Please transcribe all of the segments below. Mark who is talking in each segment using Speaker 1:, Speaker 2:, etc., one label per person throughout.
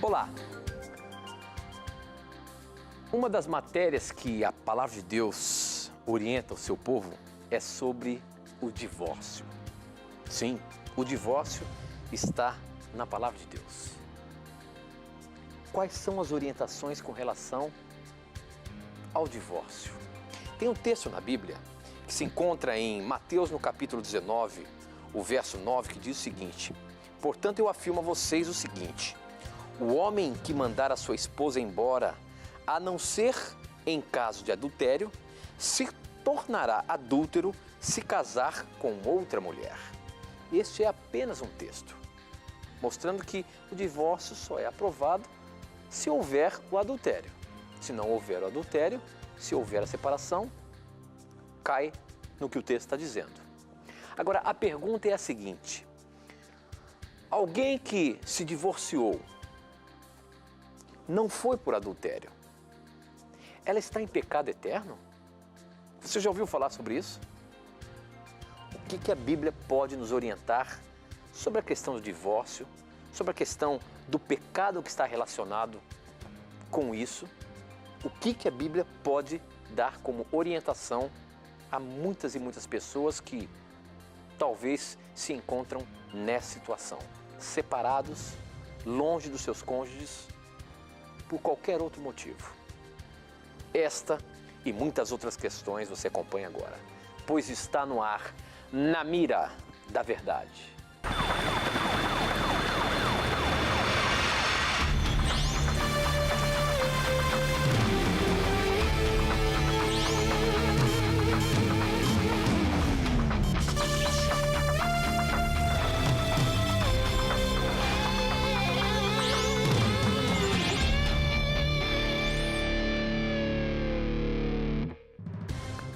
Speaker 1: Olá! Uma das matérias que a palavra de Deus orienta o seu povo é sobre o divórcio. Sim, o divórcio está na palavra de Deus. Quais são as orientações com relação ao divórcio? Tem um texto na Bíblia que se encontra em Mateus no capítulo 19, o verso 9, que diz o seguinte: portanto, eu afirmo a vocês o seguinte: o homem que mandar a sua esposa embora, a não ser em caso de adultério, se tornará adúltero se casar com outra mulher. Este é apenas um texto, mostrando que o divórcio só é aprovado se houver o adultério. Se não houver o adultério, se houver a separação, cai no que o texto está dizendo. Agora, a pergunta é a seguinte: alguém que se divorciou não foi por adultério, ela está em pecado eterno? Você já ouviu falar sobre isso? O que a Bíblia pode nos orientar sobre a questão do divórcio, sobre a questão do pecado que está relacionado com isso? O que a Bíblia pode dar como orientação a muitas e muitas pessoas que talvez se encontram nessa situação, separados, longe dos seus cônjuges, por qualquer outro motivo? Esta e muitas outras questões você acompanha agora, pois está no ar, Na Mira da Verdade.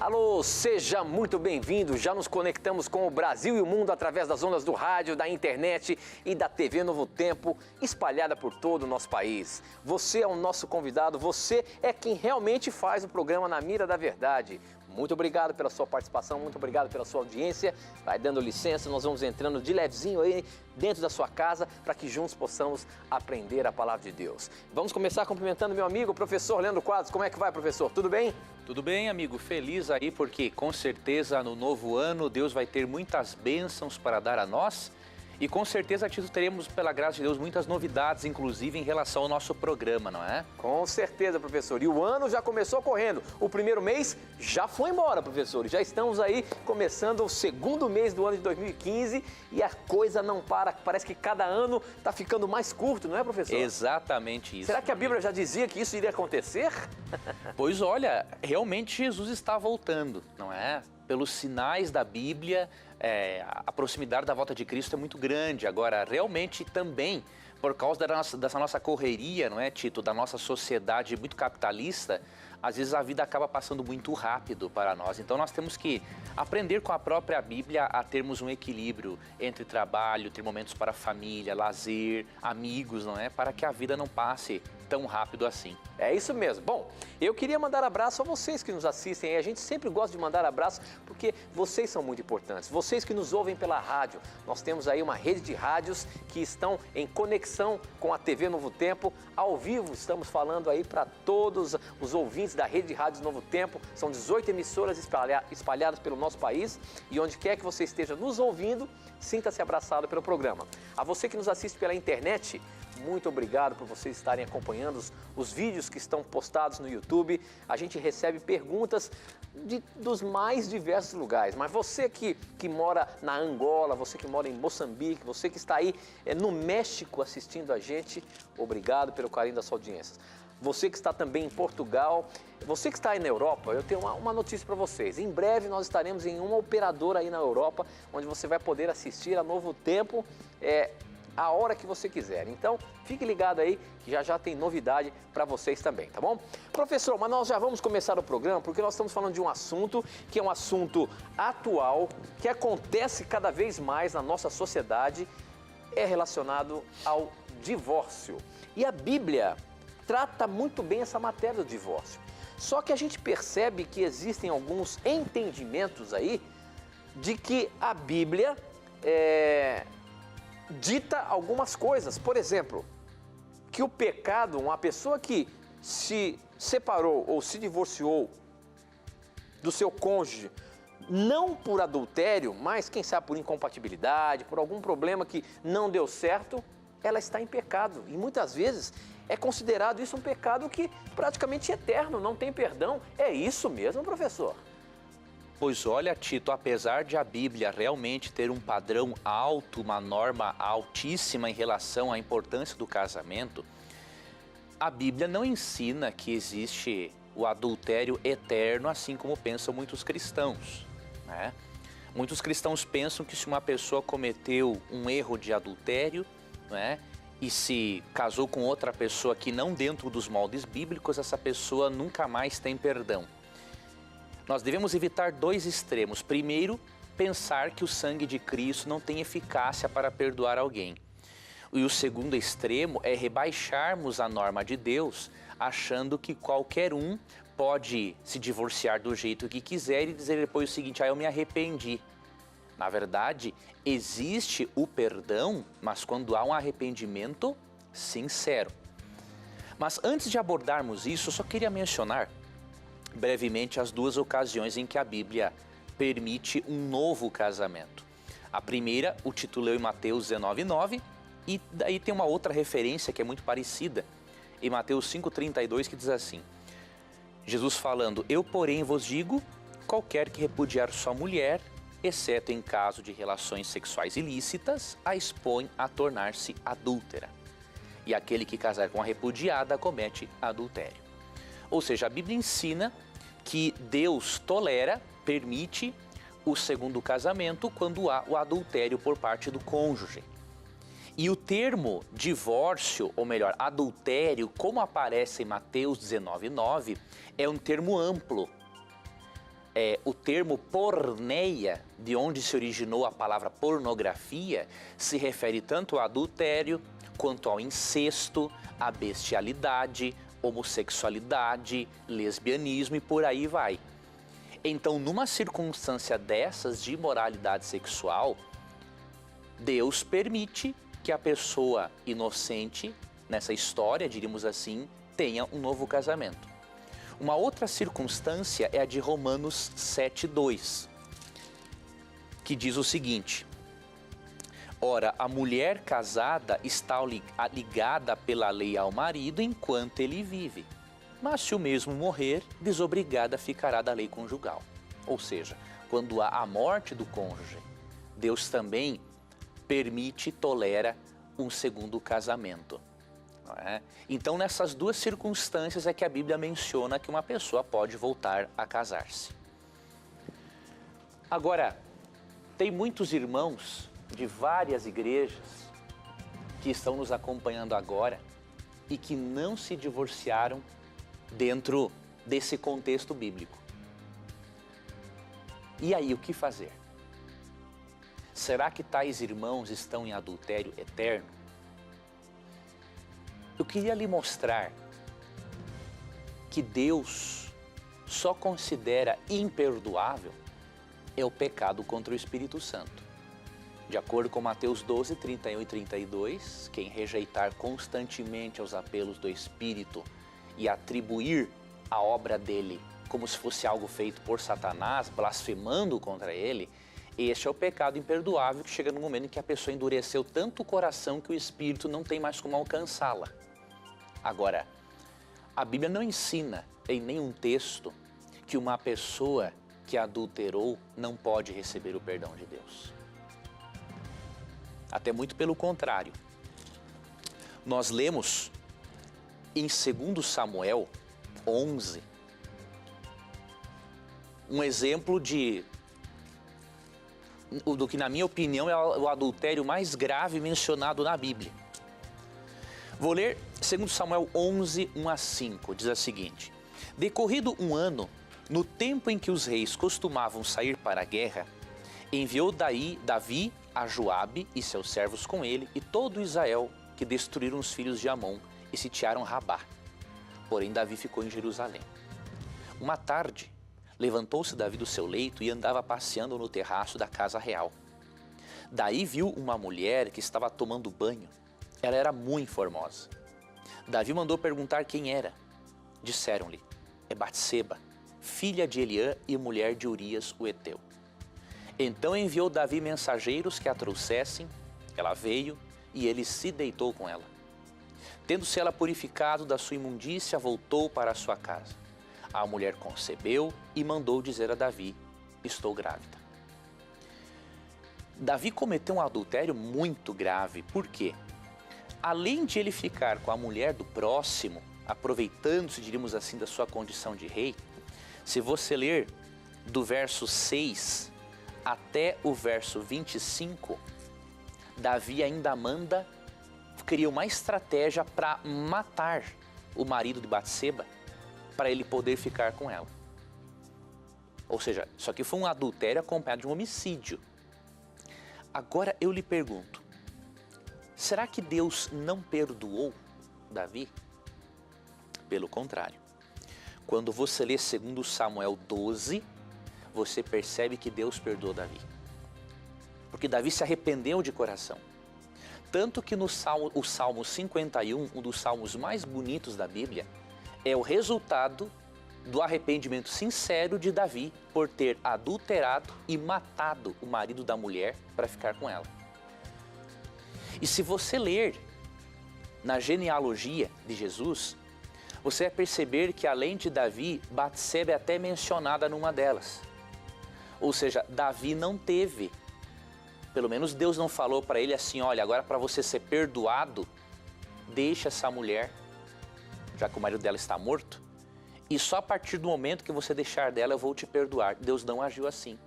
Speaker 1: Alô, seja muito bem-vindo. Já nos conectamos com o Brasil e o mundo através das ondas do rádio, da internet e da TV Novo Tempo, espalhada por todo o nosso país. Você é o nosso convidado, você é quem realmente faz o programa Na Mira da Verdade. Muito obrigado pela sua participação, muito obrigado pela sua audiência. Vai dando licença, nós vamos entrando de levezinho aí dentro da sua casa para que juntos possamos aprender a palavra de Deus. Vamos começar cumprimentando meu amigo, o professor Leandro Quadros. Como é que vai, professor? Tudo bem?
Speaker 2: Tudo bem, amigo. Feliz aí porque com certeza no novo ano Deus vai ter muitas bênçãos para dar a nós. E com certeza, Tito, teremos, pela graça de Deus, muitas novidades, inclusive em relação ao nosso programa, não é?
Speaker 1: Com certeza, professor. E o ano já começou correndo. O primeiro mês já foi embora, professor. Já estamos aí começando o segundo mês do ano de 2015 e a coisa não para. Parece que cada ano está ficando mais curto, não é, professor?
Speaker 2: Exatamente isso.
Speaker 1: Será que a Bíblia já dizia que isso iria acontecer?
Speaker 2: Pois olha, realmente Jesus está voltando, não é? Pelos sinais da Bíblia, a proximidade da volta de Cristo é muito grande. Agora, realmente também, por causa dessa nossa correria, não é, Tito, da nossa sociedade muito capitalista, às vezes a vida acaba passando muito rápido para nós. Então nós temos que aprender com a própria Bíblia a termos um equilíbrio entre trabalho, ter momentos para a família, lazer, amigos, não é? Para que a vida não passe tão rápido assim.
Speaker 1: É isso mesmo. Bom, eu queria mandar abraço a vocês que nos assistem aí. A gente sempre gosta de mandar abraço porque vocês são muito importantes. Vocês que nos ouvem pela rádio. Nós temos aí uma rede de rádios que estão em conexão com a TV Novo Tempo. Ao vivo estamos falando aí para todos os ouvintes da rede de rádios Novo Tempo. São 18 emissoras espalhadas pelo nosso país e onde quer que você esteja nos ouvindo, sinta-se abraçado pelo programa. A você que nos assiste pela internet, muito obrigado por vocês estarem acompanhando os vídeos que estão postados no YouTube. A gente recebe perguntas dos mais diversos lugares. Mas você que mora na Angola, você que mora em Moçambique, você que está aí no México assistindo a gente, obrigado pelo carinho da sua audiência. Você que está também em Portugal, você que está aí na Europa, eu tenho uma notícia para vocês. Em breve nós estaremos em uma operadora aí na Europa, onde você vai poder assistir a Novo Tempo a hora que você quiser. Então, fique ligado aí, que já tem novidade para vocês também, tá bom? Professor, mas nós já vamos começar o programa porque nós estamos falando de um assunto que é um assunto atual, que acontece cada vez mais na nossa sociedade, é relacionado ao divórcio. E a Bíblia trata muito bem essa matéria do divórcio. Só que a gente percebe que existem alguns entendimentos aí de que a Bíblia dita algumas coisas. Por exemplo, que o pecado, uma pessoa que se separou ou se divorciou do seu cônjuge, não por adultério, mas quem sabe por incompatibilidade, por algum problema que não deu certo, ela está em pecado. E muitas vezes é considerado isso um pecado que praticamente é eterno, não tem perdão. É isso mesmo, professor?
Speaker 2: Pois olha, Tito, apesar de a Bíblia realmente ter um padrão alto, uma norma altíssima em relação à importância do casamento, a Bíblia não ensina que existe o adultério eterno, assim como pensam muitos cristãos, né? Muitos cristãos pensam que se uma pessoa cometeu um erro de adultério, né, e se casou com outra pessoa que não dentro dos moldes bíblicos, essa pessoa nunca mais tem perdão. Nós devemos evitar dois extremos. Primeiro, pensar que o sangue de Cristo não tem eficácia para perdoar alguém. E o segundo extremo é rebaixarmos a norma de Deus, achando que qualquer um pode se divorciar do jeito que quiser e dizer depois o seguinte: eu me arrependi. Na verdade, existe o perdão, mas quando há um arrependimento sincero. Mas antes de abordarmos isso, eu só queria mencionar brevemente as duas ocasiões em que a Bíblia permite um novo casamento. A primeira, o Tito leu em Mateus 19:9, e daí tem uma outra referência que é muito parecida, em Mateus 5:32, que diz assim: Jesus falando: eu, porém, vos digo, qualquer que repudiar sua mulher, exceto em caso de relações sexuais ilícitas, a expõe a tornar-se adúltera. E aquele que casar com a repudiada comete adultério. Ou seja, a Bíblia ensina que Deus tolera, permite o segundo casamento quando há o adultério por parte do cônjuge. E o termo divórcio, ou melhor, adultério, como aparece em Mateus 19:9, é um termo amplo. O termo porneia, de onde se originou a palavra pornografia, se refere tanto ao adultério quanto ao incesto, à bestialidade, homossexualidade, lesbianismo e por aí vai. Então, numa circunstância dessas de imoralidade sexual, Deus permite que a pessoa inocente, nessa história, diríamos assim, tenha um novo casamento. Uma outra circunstância é a de Romanos 7:2, que diz o seguinte: ora, a mulher casada está ligada pela lei ao marido enquanto ele vive, mas se o mesmo morrer, desobrigada ficará da lei conjugal. Ou seja, quando há a morte do cônjuge, Deus também permite e tolera um segundo casamento. Não é? Então, nessas duas circunstâncias é que a Bíblia menciona que uma pessoa pode voltar a casar-se. Agora, tem muitos irmãos de várias igrejas que estão nos acompanhando agora e que não se divorciaram dentro desse contexto bíblico. E aí, o que fazer? Será que tais irmãos estão em adultério eterno? Eu queria lhe mostrar que Deus só considera imperdoável o pecado contra o Espírito Santo. De acordo com Mateus 12:31 e 32, quem rejeitar constantemente os apelos do Espírito e atribuir a obra dele como se fosse algo feito por Satanás, blasfemando contra ele, este é o pecado imperdoável que chega no momento em que a pessoa endureceu tanto o coração que o Espírito não tem mais como alcançá-la. Agora, a Bíblia não ensina em nenhum texto que uma pessoa que adulterou não pode receber o perdão de Deus. Até muito pelo contrário. Nós lemos em 2 Samuel 11 um exemplo do que, na minha opinião, é o adultério mais grave mencionado na Bíblia. Vou ler 2 Samuel 11, 1-5, diz o seguinte: decorrido um ano, no tempo em que os reis costumavam sair para a guerra, enviou Davi a Joabe e seus servos com ele e todo Israel, que destruíram os filhos de Amon e sitiaram Rabá. Porém, Davi ficou em Jerusalém. Uma tarde, levantou-se Davi do seu leito e andava passeando no terraço da casa real. Daí viu uma mulher que estava tomando banho. Ela era muito formosa. Davi mandou perguntar quem era. Disseram-lhe: é Batseba, filha de Eliã e mulher de Urias o Heteu. Então enviou Davi mensageiros que a trouxessem. Ela veio e ele se deitou com ela. Tendo-se ela purificado da sua imundícia, voltou para a sua casa. A mulher concebeu e mandou dizer a Davi: estou grávida. Davi cometeu um adultério muito grave. Por quê? Além de ele ficar com a mulher do próximo, aproveitando-se, diríamos assim, da sua condição de rei, se você ler do verso 6 até o verso 25, Davi ainda cria uma estratégia para matar o marido de Batseba, para ele poder ficar com ela. Ou seja, isso aqui foi um adultério acompanhado de um homicídio. Agora eu lhe pergunto, será que Deus não perdoou Davi? Pelo contrário. Quando você lê 2 Samuel 12, você percebe que Deus perdoou Davi. Porque Davi se arrependeu de coração. Tanto que o Salmo 51, um dos salmos mais bonitos da Bíblia, é o resultado do arrependimento sincero de Davi por ter adulterado e matado o marido da mulher para ficar com ela. E se você ler na genealogia de Jesus, você vai perceber que além de Davi, Batseba é até mencionada numa delas. Ou seja, Davi não teve, pelo menos Deus não falou para ele assim: olha, agora para você ser perdoado, deixa essa mulher, já que o marido dela está morto, e só a partir do momento que você deixar dela eu vou te perdoar. Deus não agiu assim.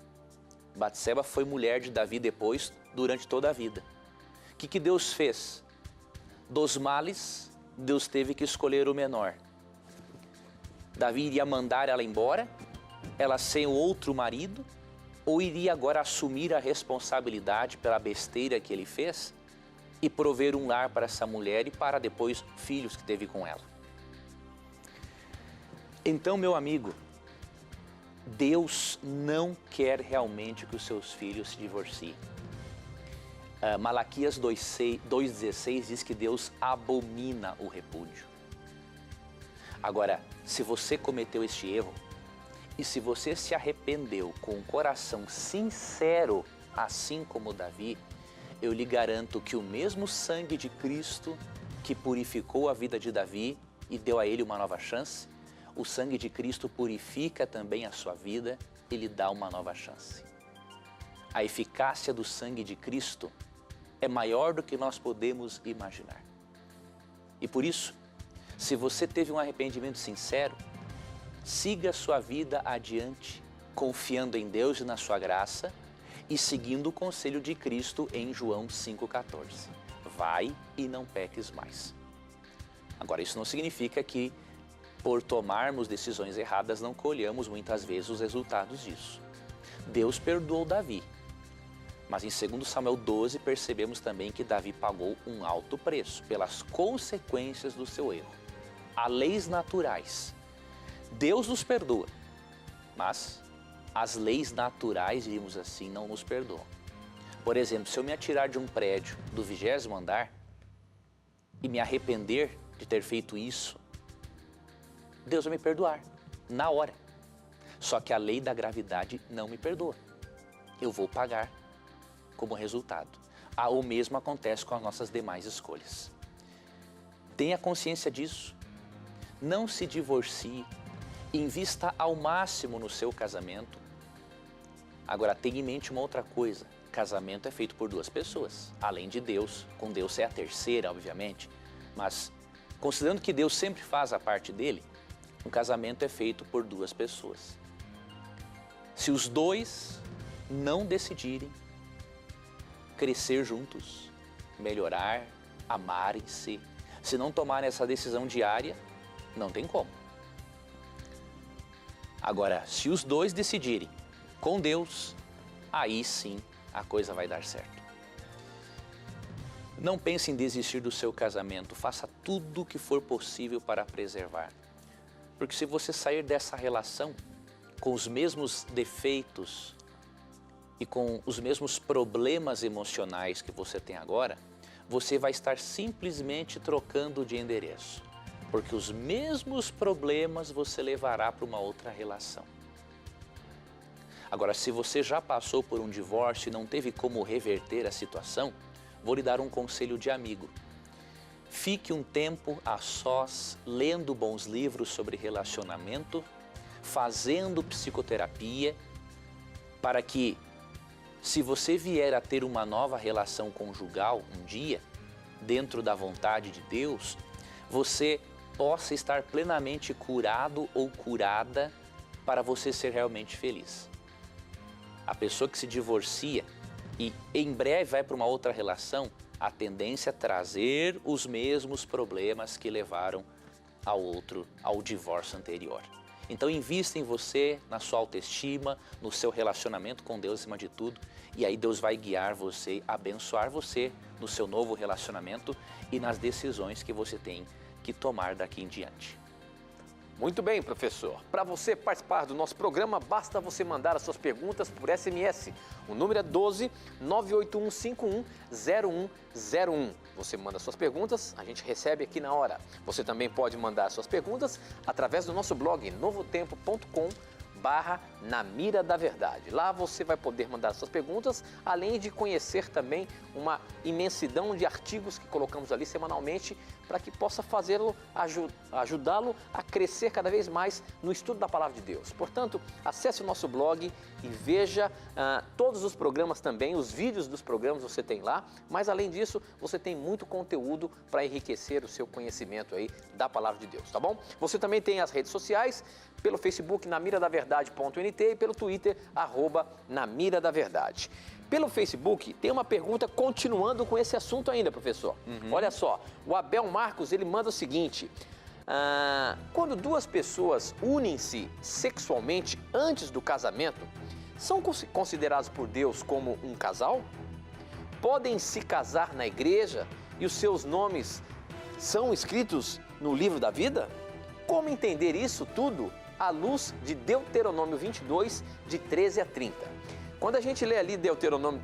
Speaker 2: Batseba foi mulher de Davi depois, durante toda a vida. O que Deus fez? Dos males, Deus teve que escolher o menor. Davi iria mandar ela embora, ela sem o outro marido, ou iria agora assumir a responsabilidade pela besteira que ele fez e prover um lar para essa mulher e para depois filhos que teve com ela. Então, meu amigo, Deus não quer realmente que os seus filhos se divorciem. Malaquias 2,16 diz que Deus abomina o repúdio. Agora, se você cometeu este erro e se você se arrependeu com um coração sincero, assim como Davi, eu lhe garanto que o mesmo sangue de Cristo que purificou a vida de Davi e deu a ele uma nova chance, o sangue de Cristo purifica também a sua vida e lhe dá uma nova chance. A eficácia do sangue de Cristo é maior do que nós podemos imaginar. E por isso, se você teve um arrependimento sincero, siga a sua vida adiante, confiando em Deus e na sua graça e seguindo o conselho de Cristo em João 5,14. Vai e não peques mais. Agora, isso não significa que por tomarmos decisões erradas, não colhamos muitas vezes os resultados disso. Deus perdoou Davi, mas em 2 Samuel 12 percebemos também que Davi pagou um alto preço pelas consequências do seu erro. Há leis naturais. Deus nos perdoa, mas as leis naturais, diríamos assim, não nos perdoam. Por exemplo, se eu me atirar de um prédio do 20º andar e me arrepender de ter feito isso, Deus vai me perdoar, na hora. Só que a lei da gravidade não me perdoa. Eu vou pagar como resultado. O mesmo acontece com as nossas demais escolhas. Tenha consciência disso. Não se divorcie. Invista ao máximo no seu casamento. Agora, tenha em mente uma outra coisa. Casamento é feito por duas pessoas, além de Deus. Com Deus é a terceira, obviamente. Mas, considerando que Deus sempre faz a parte dele, um casamento é feito por duas pessoas. Se os dois não decidirem crescer juntos, melhorar, amarem-se, se não tomarem essa decisão diária, não tem como. Agora, se os dois decidirem com Deus, aí sim a coisa vai dar certo. Não pense em desistir do seu casamento, faça tudo o que for possível para preservar. Porque se você sair dessa relação com os mesmos defeitos e com os mesmos problemas emocionais que você tem agora, você vai estar simplesmente trocando de endereço, porque os mesmos problemas você levará para uma outra relação. Agora, se você já passou por um divórcio e não teve como reverter a situação, vou lhe dar um conselho de amigo. Fique um tempo a sós, lendo bons livros sobre relacionamento, fazendo psicoterapia, para que, se você vier a ter uma nova relação conjugal um dia, dentro da vontade de Deus, você possa estar plenamente curado ou curada para você ser realmente feliz. A pessoa que se divorcia e em breve vai para uma outra relação, a tendência é trazer os mesmos problemas que levaram ao divórcio anterior. Então invista em você, na sua autoestima, no seu relacionamento com Deus acima de tudo, e aí Deus vai guiar você, abençoar você no seu novo relacionamento e nas decisões que você tem que tomar daqui em diante.
Speaker 1: Muito bem, professor. Para você participar do nosso programa, basta você mandar as suas perguntas por SMS. O número é 12 98151 0101. Você manda suas perguntas, a gente recebe aqui na hora. Você também pode mandar suas perguntas através do nosso blog novotempo.com/Na Mira da Verdade. Lá você vai poder mandar suas perguntas, além de conhecer também uma imensidão de artigos que colocamos ali semanalmente para que possa fazê-lo, ajudá-lo a crescer cada vez mais no estudo da Palavra de Deus. Portanto, acesse o nosso blog e veja todos os programas também, os vídeos dos programas você tem lá, mas além disso, você tem muito conteúdo para enriquecer o seu conhecimento aí da Palavra de Deus, tá bom? Você também tem as redes sociais, pelo Facebook, namiradaverdade.nt e pelo Twitter, @namiradaverdade. Pelo Facebook, tem uma pergunta continuando com esse assunto ainda, professor. Olha só, o Abel Marcos, ele manda o seguinte: quando duas pessoas unem-se sexualmente antes do casamento, são considerados por Deus como um casal? Podem se casar na igreja e os seus nomes são escritos no livro da vida? Como entender isso tudo à luz de Deuteronômio 22, de 13 a 30? Quando a gente lê ali Deuteronômio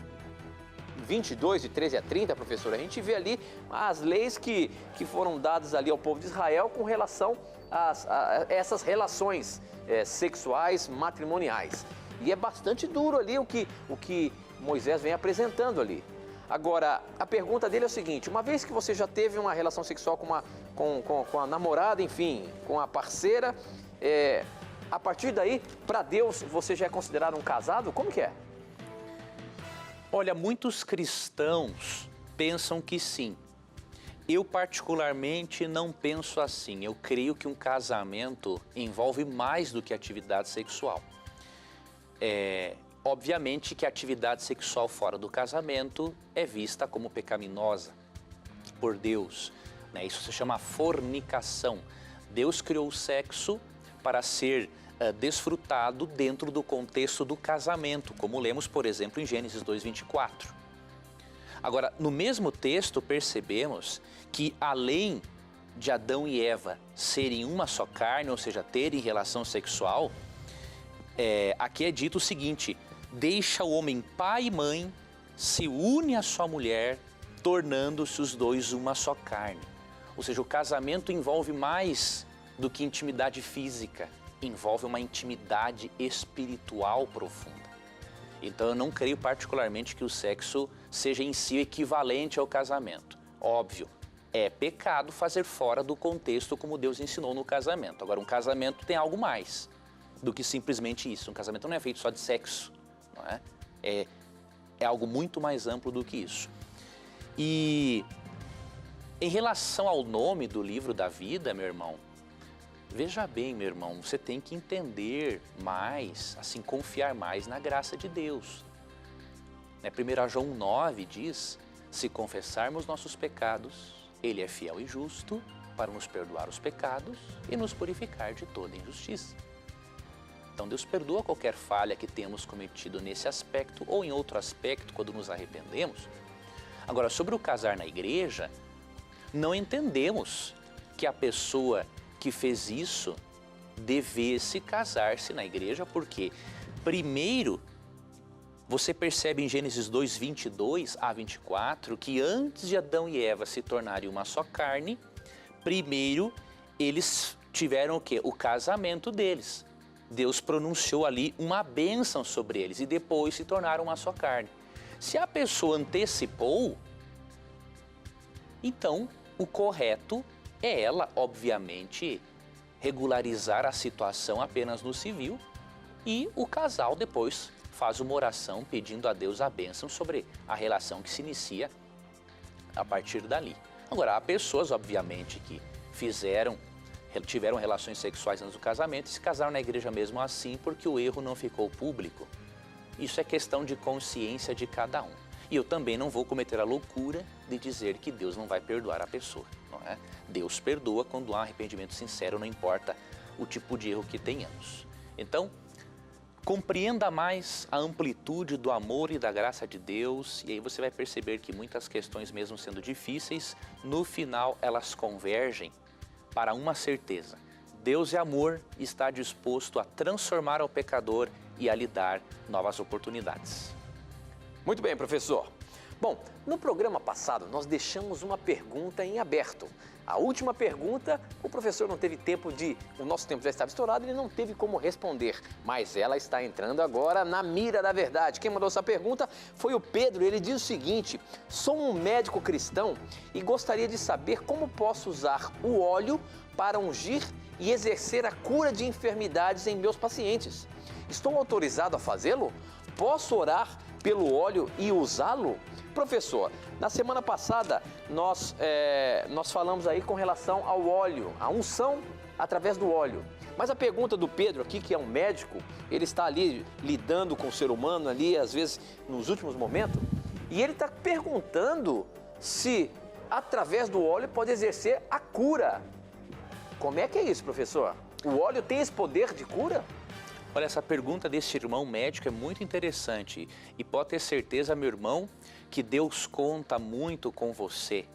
Speaker 1: 22, de 13 a 30, professor, a gente vê ali as leis que foram dadas ali ao povo de Israel com relação a essas relações sexuais, matrimoniais. E é bastante duro ali o que Moisés vem apresentando ali. Agora, a pergunta dele é o seguinte: uma vez que você já teve uma relação sexual com a namorada, enfim, com a parceira, a partir daí, para Deus, você já é considerado um casado? Como que é?
Speaker 2: Olha, muitos cristãos pensam que sim. Eu particularmente não penso assim. Eu creio que um casamento envolve mais do que atividade sexual. Obviamente que a atividade sexual fora do casamento é vista como pecaminosa por Deus, né? Isso se chama fornicação. Deus criou o sexo para ser desfrutado dentro do contexto do casamento, como lemos, por exemplo, em Gênesis 2:24. Agora, no mesmo texto, percebemos que além de Adão e Eva serem uma só carne, ou seja, terem relação sexual, aqui é dito o seguinte: deixa o homem pai e mãe, se une à sua mulher, tornando-se os dois uma só carne. Ou seja, o casamento envolve mais do que intimidade física, envolve uma intimidade espiritual profunda. Então eu não creio particularmente que o sexo seja em si equivalente ao casamento. Óbvio, é pecado fazer fora do contexto como Deus ensinou no casamento. Agora, um casamento tem algo mais do que simplesmente isso. Um casamento não é feito só de sexo, não é? É algo muito mais amplo do que isso. E em relação ao nome do livro da vida, meu irmão, veja bem, meu irmão, você tem que entender mais, assim, confiar mais na graça de Deus. 1 João 9 diz: se confessarmos nossos pecados, Ele é fiel e justo para nos perdoar os pecados e nos purificar de toda injustiça. Então Deus perdoa qualquer falha que temos cometido nesse aspecto ou em outro aspecto quando nos arrependemos. Agora, sobre o casar na igreja, não entendemos que a pessoa que fez isso devesse casar-se na igreja, porque primeiro Você percebe em Gênesis 2, 22 a 24, que antes de Adão e Eva se tornarem uma só carne, primeiro eles tiveram o quê? O casamento deles. Deus pronunciou ali uma bênção sobre eles e depois se tornaram uma só carne. Se a pessoa antecipou, então o correto é ela, obviamente, regularizar a situação apenas no civil e o casal depois faz uma oração pedindo a Deus a bênção sobre a relação que se inicia a partir dali. Agora, há pessoas, obviamente, que tiveram relações sexuais antes do casamento e se casaram na igreja mesmo assim porque o erro não ficou público. Isso é questão de consciência de cada um. E eu também não vou cometer a loucura de dizer que Deus não vai perdoar a pessoa, não é? Deus perdoa quando há arrependimento sincero, não importa o tipo de erro que tenhamos. Então, compreenda mais a amplitude do amor e da graça de Deus e aí você vai perceber que muitas questões, mesmo sendo difíceis, no final elas convergem para uma certeza. Deus é amor e está disposto a transformar o pecador e a lhe dar novas oportunidades.
Speaker 1: Muito bem, professor. Bom, no programa passado nós deixamos uma pergunta em aberto. A última pergunta, o professor não teve tempo o nosso tempo já estava estourado, ele não teve como responder, mas ela está entrando agora na mira da verdade. Quem mandou essa pergunta foi o Pedro, ele diz o seguinte: sou um médico cristão e gostaria de saber como posso usar o óleo para ungir e exercer a cura de enfermidades em meus pacientes. Estou autorizado a fazê-lo? Posso orar pelo óleo e usá-lo? Professor, na semana passada nós falamos aí com relação ao óleo, a unção através do óleo. Mas a pergunta do Pedro aqui, que é um médico, ele está ali lidando com o ser humano ali, às vezes nos últimos momentos, e ele está perguntando se através do óleo pode exercer a cura. Como é que é isso, professor? O óleo tem esse poder de cura?
Speaker 2: Olha, essa pergunta desse irmão médico é muito interessante e pode ter certeza, meu irmão, que Deus conta muito com você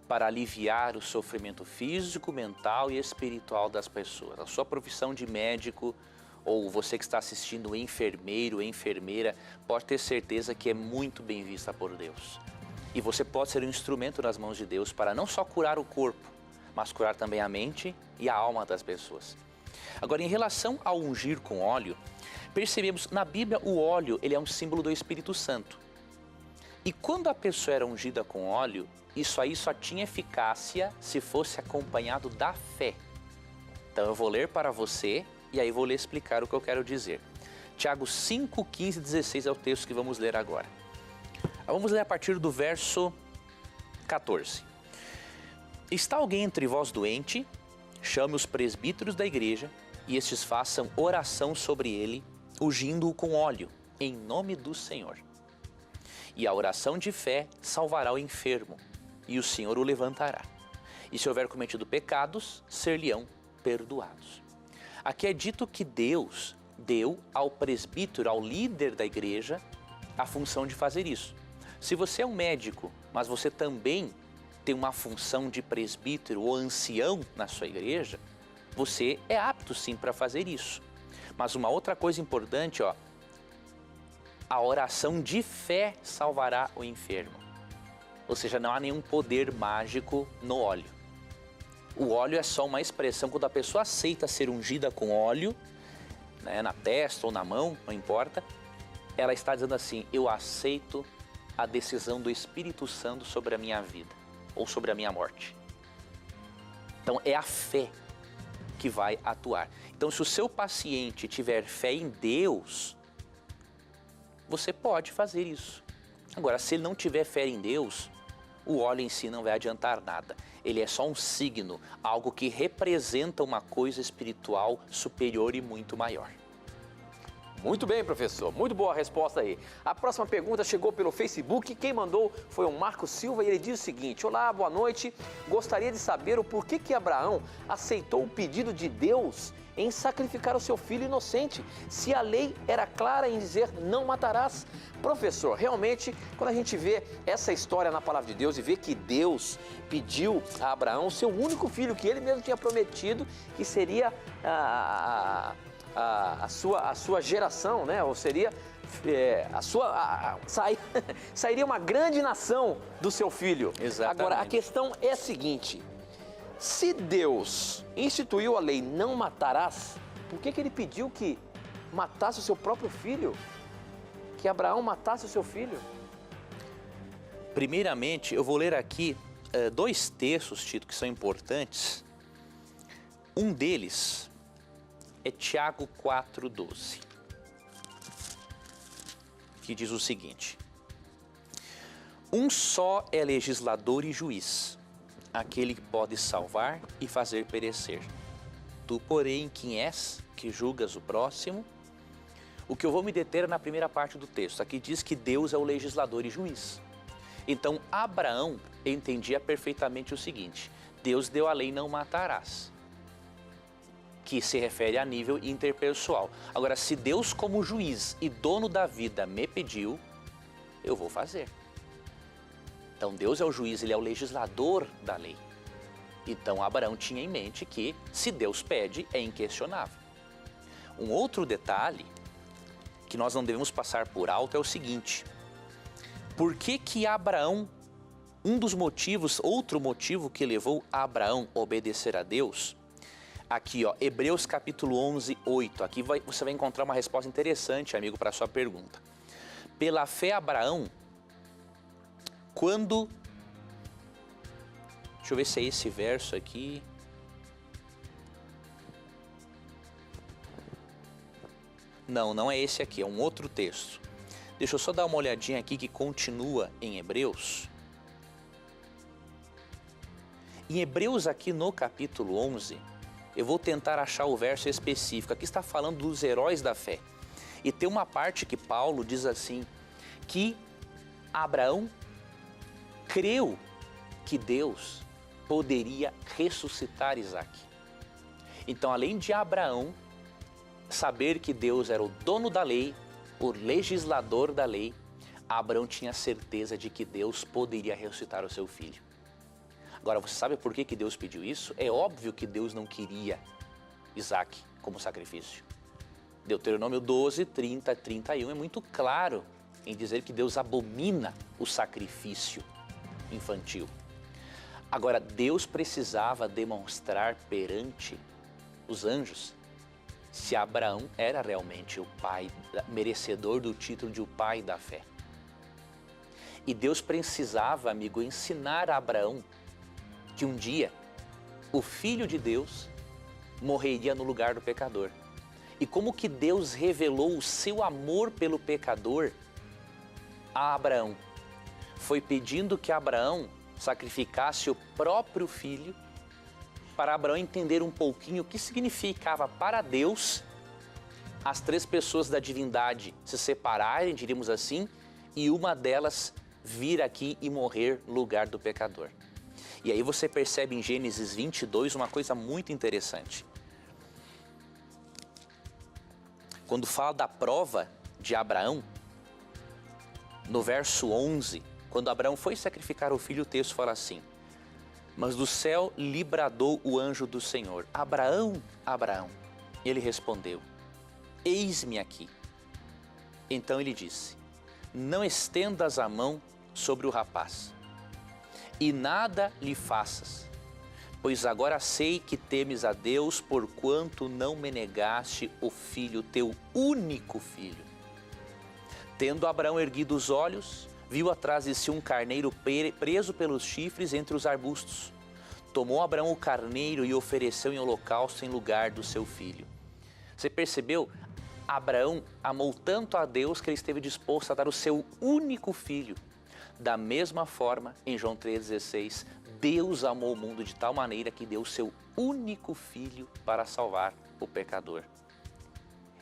Speaker 2: para aliviar o sofrimento físico, mental e espiritual das pessoas. A sua profissão de médico ou você que está assistindo, enfermeiro, enfermeira, pode ter certeza que é muito bem vista por Deus. E você pode ser um instrumento nas mãos de Deus para não só curar o corpo, mas curar também a mente e a alma das pessoas. Agora, em relação ao ungir com óleo, percebemos na Bíblia o óleo ele é um símbolo do Espírito Santo. E quando a pessoa era ungida com óleo, isso aí só tinha eficácia se fosse acompanhado da fé. Então eu vou ler para você e aí vou lhe explicar o que eu quero dizer. Tiago 5, 15 e 16 é o texto que vamos ler agora. Vamos ler a partir do verso 14. Está alguém entre vós doente? Chame os presbíteros da igreja e estes façam oração sobre ele, ungindo-o com óleo, em nome do Senhor. E a oração de fé salvará o enfermo, e o Senhor o levantará. E se houver cometido pecados, ser-lhe-ão perdoados. Aqui é dito que Deus deu ao presbítero, ao líder da igreja, a função de fazer isso. Se você é um médico, mas você também tem uma função de presbítero ou ancião na sua igreja, você é apto sim para fazer isso. Mas uma outra coisa importante, a oração de fé salvará o enfermo. Ou seja, não há nenhum poder mágico no óleo. O óleo é só uma expressão quando a pessoa aceita ser ungida com óleo, né, na testa ou na mão, não importa. Ela está dizendo assim: eu aceito a decisão do Espírito Santo sobre a minha vida ou sobre a minha morte. Então é a fé que vai atuar. Então se o seu paciente tiver fé em Deus, você pode fazer isso. Agora, se ele não tiver fé em Deus, o óleo em si não vai adiantar nada. Ele é só um signo, algo que representa uma coisa espiritual superior e muito maior.
Speaker 1: Muito bem, professor. Muito boa a resposta aí. A próxima pergunta chegou pelo Facebook. Quem mandou foi o Marcos Silva e ele diz o seguinte: olá, boa noite. Gostaria de saber o porquê que Abraão aceitou o pedido de Deus em sacrificar o seu filho inocente, se a lei era clara em dizer não matarás. Professor, realmente, quando a gente vê essa história na palavra de Deus e vê que Deus pediu a Abraão seu único filho, que ele mesmo tinha prometido que seria a sua geração, né? Ou seria sairia uma grande nação do seu filho.
Speaker 2: Exatamente.
Speaker 1: Agora, a questão é a seguinte: se Deus instituiu a lei não matarás, por que ele pediu que matasse o seu próprio filho? Que Abraão matasse o seu filho?
Speaker 2: Primeiramente, eu vou ler aqui dois textos, Tito, que são importantes. Um deles é Tiago 4,12, que diz o seguinte: um só é legislador e juiz, aquele que pode salvar e fazer perecer. Tu, porém, quem és que julgas o próximo? O que eu vou me deter é na primeira parte do texto. Aqui diz que Deus é o legislador e juiz. Então, Abraão entendia perfeitamente o seguinte: Deus deu a lei não matarás, que se refere a nível interpessoal. Agora, se Deus como juiz e dono da vida me pediu, eu vou fazer. Então, Deus é o juiz, ele é o legislador da lei. Então, Abraão tinha em mente que, se Deus pede, é inquestionável. Um outro detalhe que nós não devemos passar por alto é o seguinte: por que Abraão, outro motivo que levou Abraão a obedecer a Deus, aqui ó, Hebreus capítulo 11, 8, aqui você vai encontrar uma resposta interessante, amigo, para a sua pergunta. Pela fé, Abraão, quando... Deixa eu ver se é esse verso aqui. Não é esse aqui, é um outro texto. Deixa eu só dar uma olhadinha aqui que continua em Hebreus. Em Hebreus aqui no capítulo 11, eu vou tentar achar o verso específico. Aqui está falando dos heróis da fé. E tem uma parte que Paulo diz assim, que Abraão creu que Deus poderia ressuscitar Isaac. Então, além de Abraão saber que Deus era o dono da lei, o legislador da lei, Abraão tinha certeza de que Deus poderia ressuscitar o seu filho. Agora, você sabe por que Deus pediu isso? É óbvio que Deus não queria Isaac como sacrifício. Deuteronômio 12, 30, 31 é muito claro em dizer que Deus abomina o sacrifício infantil. Agora, Deus precisava demonstrar perante os anjos se Abraão era realmente o pai, merecedor do título de o pai da fé. E Deus precisava, amigo, ensinar a Abraão que um dia o Filho de Deus morreria no lugar do pecador. E como que Deus revelou o seu amor pelo pecador a Abraão? Foi pedindo que Abraão sacrificasse o próprio filho, para Abraão entender um pouquinho o que significava para Deus as três pessoas da divindade se separarem, diríamos assim, e uma delas vir aqui e morrer no lugar do pecador. E aí você percebe em Gênesis 22 uma coisa muito interessante. Quando fala da prova de Abraão, no verso 11, quando Abraão foi sacrificar o filho, o texto fala assim: mas do céu lhe bradou o anjo do Senhor: Abraão, Abraão. Ele respondeu: eis-me aqui. Então ele disse: não estendas a mão sobre o rapaz, e nada lhe faças, pois agora sei que temes a Deus, porquanto não me negaste o filho, teu único filho. Tendo Abraão erguido os olhos, viu atrás de si um carneiro preso pelos chifres entre os arbustos. Tomou Abraão o carneiro e ofereceu em holocausto em lugar do seu filho. Você percebeu? Abraão amou tanto a Deus que ele esteve disposto a dar o seu único filho. Da mesma forma, em João 3,16, Deus amou o mundo de tal maneira que deu o seu único filho para salvar o pecador.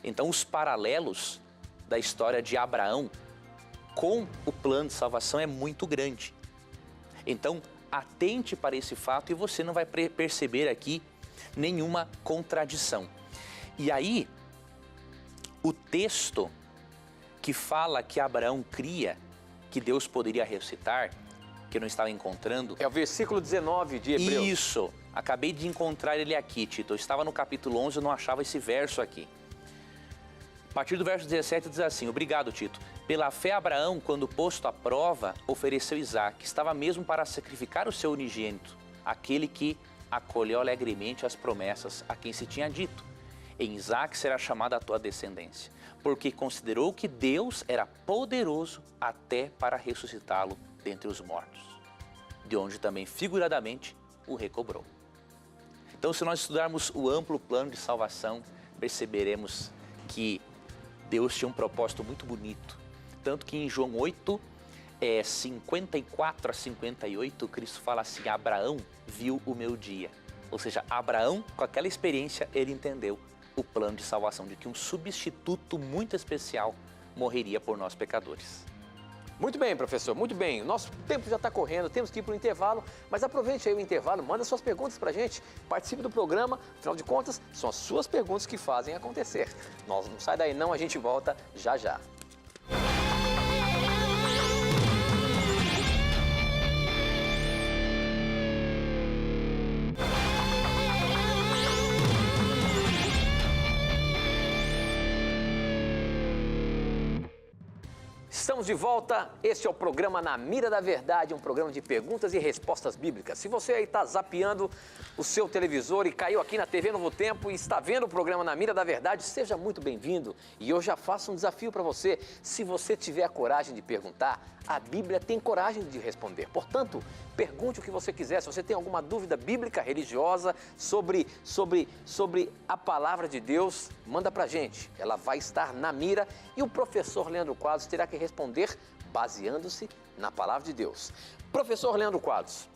Speaker 2: Então, os paralelos da história de Abraão com o plano de salvação é muito grande. Então, atente para esse fato e você não vai perceber aqui nenhuma contradição. E aí, o texto que fala que Abraão cria que Deus poderia ressuscitar, que eu não estava encontrando...
Speaker 1: É o versículo 19 de Hebreus.
Speaker 2: Isso, acabei de encontrar ele aqui, Tito. Eu estava no capítulo 11, eu não achava esse verso aqui. A partir do verso 17 diz assim: obrigado, Tito. Pela fé, Abraão, quando posto à prova, ofereceu Isaque. Estava mesmo para sacrificar o seu unigênito, aquele que acolheu alegremente as promessas a quem se tinha dito: em Isaque será chamada a tua descendência, porque considerou que Deus era poderoso até para ressuscitá-lo dentre os mortos, de onde também figuradamente o recobrou. Então, se nós estudarmos o amplo plano de salvação, perceberemos que Deus tinha um propósito muito bonito. Tanto que em João 8, 54 a 58, Cristo fala assim: Abraão viu o meu dia. Ou seja, Abraão, com aquela experiência, ele entendeu o plano de salvação, de que um substituto muito especial morreria por nós pecadores.
Speaker 1: Muito bem, professor, muito bem. O nosso tempo já está correndo, temos que ir para o intervalo, mas aproveite aí o intervalo, manda suas perguntas para a gente, participe do programa, afinal de contas, são as suas perguntas que fazem acontecer. Nós não sai daí não, a gente volta já já. Estamos de volta, este é o programa Na Mira da Verdade, um programa de perguntas e respostas bíblicas. Se você aí está zapeando o seu televisor e caiu aqui na TV Novo Tempo e está vendo o programa Na Mira da Verdade, seja muito bem-vindo. E eu já faço um desafio para você, se você tiver a coragem de perguntar, a Bíblia tem coragem de responder. Portanto, pergunte o que você quiser. Se você tem alguma dúvida bíblica, religiosa, sobre a palavra de Deus, manda pra gente. Ela vai estar na mira e o professor Leandro Quadros terá que responder baseando-se na palavra de Deus. Professor Leandro Quadros,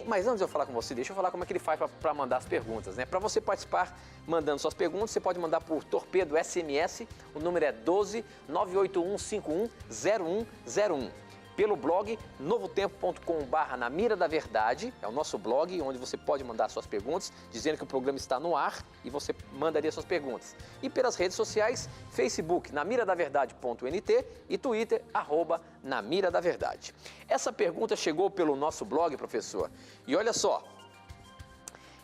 Speaker 1: mas antes de eu falar com você, deixa eu falar como é que ele faz para mandar as perguntas, né? Para você participar mandando suas perguntas, você pode mandar por Torpedo SMS, o número é 12 981 51 0101. Pelo blog novotempo.com/Na Mira da Verdade, é o nosso blog onde você pode mandar suas perguntas, dizendo que o programa está no ar e você mandaria suas perguntas. E pelas redes sociais, Facebook, namiradaverdade.nt e Twitter, @namiradaverdade. Essa pergunta chegou pelo nosso blog, professor, e olha só,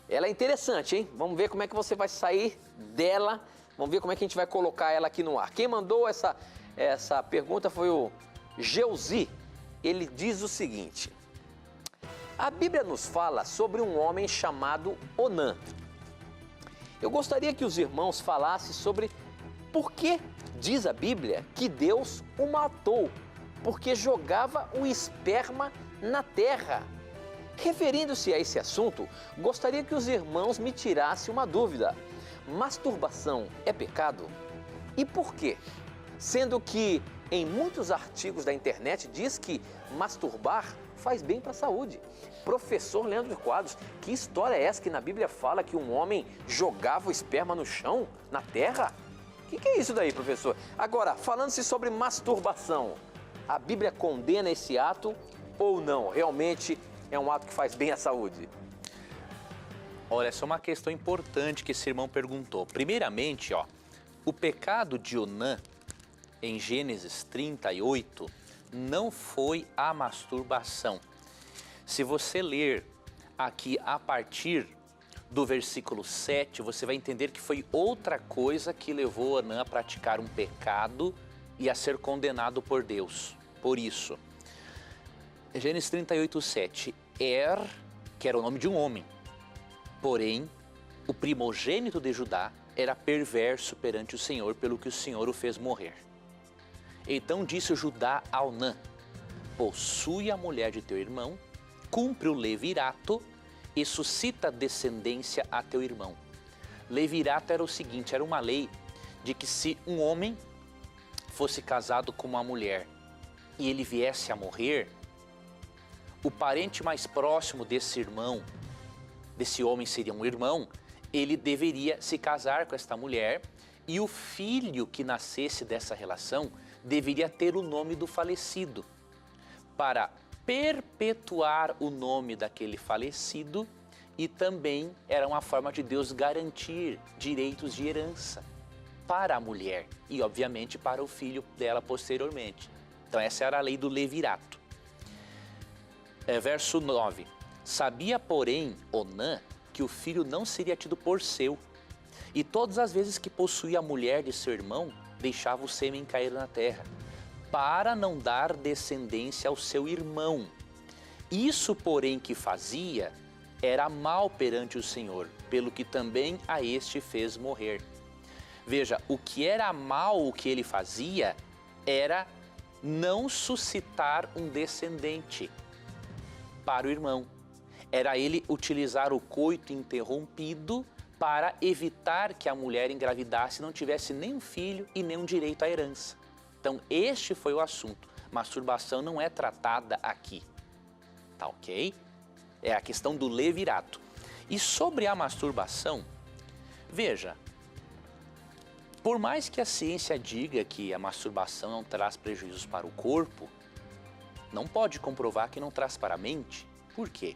Speaker 1: ela é interessante, hein? Vamos ver como é que você vai sair dela, vamos ver como é que a gente vai colocar ela aqui no ar. Quem mandou essa pergunta foi o Geuzi. Ele diz o seguinte: a Bíblia nos fala sobre um homem chamado Onã. Eu gostaria que os irmãos falassem sobre por que diz a Bíblia que Deus o matou, porque jogava o esperma na terra. Referindo-se a esse assunto, gostaria que os irmãos me tirassem uma dúvida. Masturbação é pecado? E por quê? Sendo que em muitos artigos da internet diz que masturbar faz bem para a saúde. Professor Leandro Quadros, que história é essa que na Bíblia fala que um homem jogava o esperma no chão, na terra? O que é isso daí, professor? Agora, falando-se sobre masturbação, a Bíblia condena esse ato ou não? Realmente é um ato que faz bem à saúde?
Speaker 2: Olha, essa é uma questão importante que esse irmão perguntou. Primeiramente, o pecado de Onã, em Gênesis 38, não foi a masturbação. Se você ler aqui a partir do versículo 7, você vai entender que foi outra coisa que levou Onã a praticar um pecado e a ser condenado por Deus. Por isso, Gênesis 38, 7, que era o nome de um homem, porém, o primogênito de Judá era perverso perante o Senhor, pelo que o Senhor o fez morrer. Então disse o Judá a Onã: possui a mulher de teu irmão, cumpre o levirato e suscita descendência a teu irmão. Levirato era o seguinte, era uma lei de que se um homem fosse casado com uma mulher e ele viesse a morrer, o parente mais próximo desse irmão, desse homem seria um irmão, ele deveria se casar com esta mulher e o filho que nascesse dessa relação deveria ter o nome do falecido, para perpetuar o nome daquele falecido, e também era uma forma de Deus garantir direitos de herança para a mulher e, obviamente, para o filho dela posteriormente. Então essa era a lei do levirato. Verso 9. Sabia, porém, Onã que o filho não seria tido por seu, e todas as vezes que possuía a mulher de seu irmão, deixava o sêmen cair na terra, para não dar descendência ao seu irmão. Isso, porém, que fazia, era mal perante o Senhor, pelo que também a este fez morrer. Veja, o que era mal, o que ele fazia, era não suscitar um descendente para o irmão. Era ele utilizar o coito interrompido para evitar que a mulher engravidasse e não tivesse nem um filho e nem um direito à herança. Então, este foi o assunto. Masturbação não é tratada aqui. Tá ok? É a questão do levirato. E sobre a masturbação, veja, por mais que a ciência diga que a masturbação não traz prejuízos para o corpo, não pode comprovar que não traz para a mente. Por quê?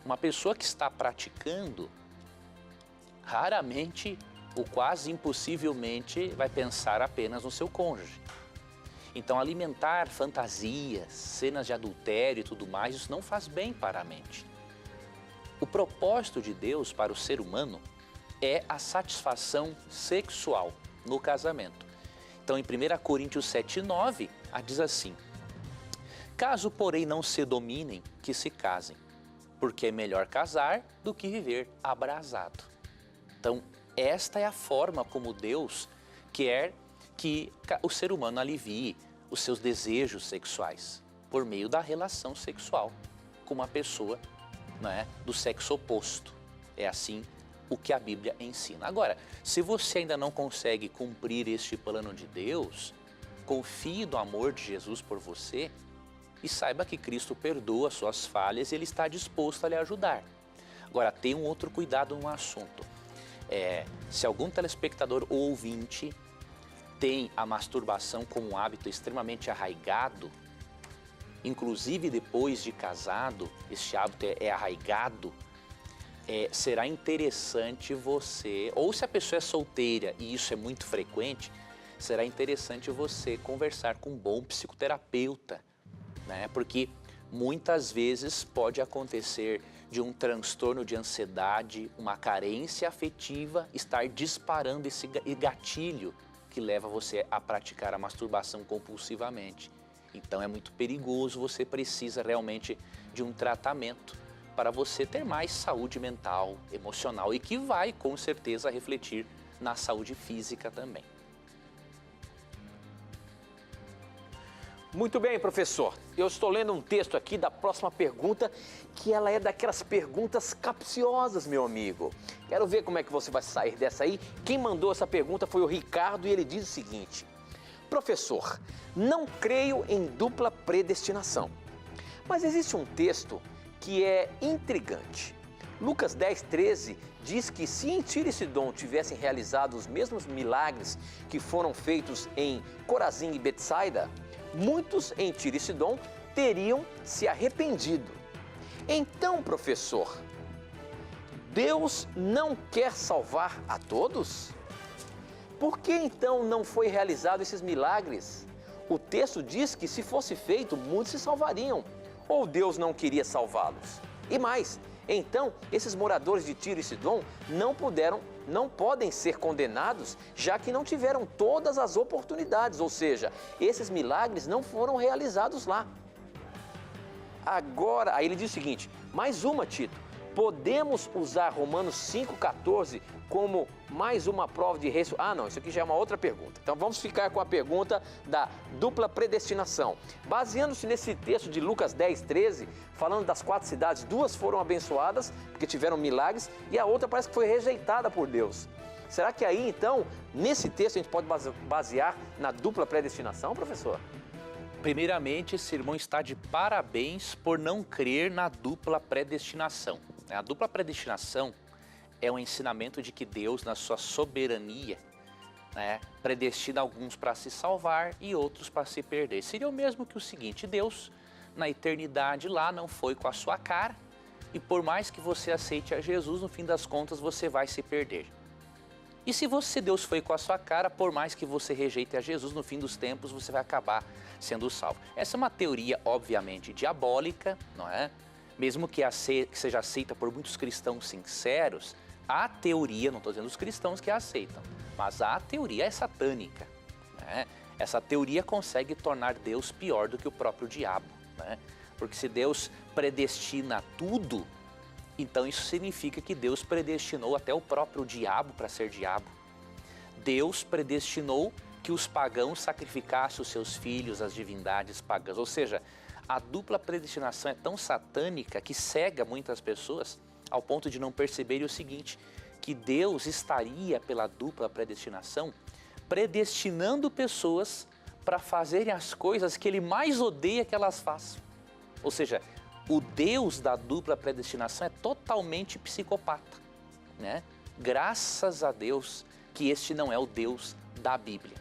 Speaker 2: Uma pessoa que está praticando, raramente ou quase impossivelmente vai pensar apenas no seu cônjuge. Então, alimentar fantasias, cenas de adultério e tudo mais, isso não faz bem para a mente. O propósito de Deus para o ser humano é a satisfação sexual no casamento. Então, em 1 Coríntios 7:9, diz assim: caso, porém, não se dominem, que se casem, porque é melhor casar do que viver abrasado. Então, esta é a forma como Deus quer que o ser humano alivie os seus desejos sexuais, por meio da relação sexual com uma pessoa, né, do sexo oposto. É assim o que a Bíblia ensina. Agora, se você ainda não consegue cumprir este plano de Deus, confie no amor de Jesus por você e saiba que Cristo perdoa suas falhas e Ele está disposto a lhe ajudar. Agora, tem um outro cuidado no assunto. Se algum telespectador ou ouvinte tem a masturbação como um hábito extremamente arraigado, inclusive depois de casado, este hábito é arraigado, será interessante você, ou se a pessoa é solteira e isso é muito frequente, será interessante você conversar com um bom psicoterapeuta, né? Porque muitas vezes pode acontecer de um transtorno de ansiedade, uma carência afetiva, estar disparando esse gatilho que leva você a praticar a masturbação compulsivamente. Então é muito perigoso, você precisa realmente de um tratamento para você ter mais saúde mental, emocional e que vai com certeza refletir na saúde física também.
Speaker 1: Muito bem, professor. Eu estou lendo um texto aqui da próxima pergunta, que ela é daquelas perguntas capciosas, meu amigo. Quero ver como é que você vai sair dessa aí. Quem mandou essa pergunta foi o Ricardo e ele diz o seguinte: professor, não creio em dupla predestinação, mas existe um texto que é intrigante. Lucas 10:13 diz que se em Tiro e Sidom tivessem realizado os mesmos milagres que foram feitos em Corazim e Betsaida, muitos em Tiro e Sidom teriam se arrependido. Então, professor, Deus não quer salvar a todos? Por que então não foi realizado esses milagres? O texto diz que se fosse feito, muitos se salvariam. Ou Deus não queria salvá-los? E mais, então esses moradores de Tiro e Sidom não podem ser condenados, já que não tiveram todas as oportunidades, ou seja, esses milagres não foram realizados lá. Agora, aí ele diz o seguinte: mais uma, Tito, podemos usar Romanos 5,14 como mais uma prova de ressurreição? Ah, não, isso aqui já é uma outra pergunta. Então vamos ficar com a pergunta da dupla predestinação. Baseando-se nesse texto de Lucas 10:13, falando das 4 cidades, 2 foram abençoadas porque tiveram milagres e a outra parece que foi rejeitada por Deus. Será que aí então, nesse texto, a gente pode basear na dupla predestinação, professor?
Speaker 2: Primeiramente, esse irmão está de parabéns por não crer na dupla predestinação. A dupla predestinação é um ensinamento de que Deus, na sua soberania, predestina alguns para se salvar e outros para se perder. Seria o mesmo que o seguinte: Deus, na eternidade lá, não foi com a sua cara e por mais que você aceite a Jesus, no fim das contas você vai se perder. E se Deus foi com a sua cara, por mais que você rejeite a Jesus, no fim dos tempos você vai acabar sendo salvo. Essa é uma teoria, obviamente, diabólica, não é? Mesmo que seja aceita por muitos cristãos sinceros, a teoria, não estou dizendo os cristãos que a aceitam, mas a teoria é satânica. né? Essa teoria consegue tornar Deus pior do que o próprio diabo, né? Porque se Deus predestina tudo, então isso significa que Deus predestinou até o próprio diabo para ser diabo. Deus predestinou que os pagãos sacrificassem os seus filhos às divindades pagãs. Ou seja, a dupla predestinação é tão satânica que cega muitas pessoas ao ponto de não perceberem o seguinte, que Deus estaria pela dupla predestinação predestinando pessoas para fazerem as coisas que Ele mais odeia que elas façam. Ou seja, o Deus da dupla predestinação é totalmente psicopata, né? Graças a Deus que este não é o Deus da Bíblia.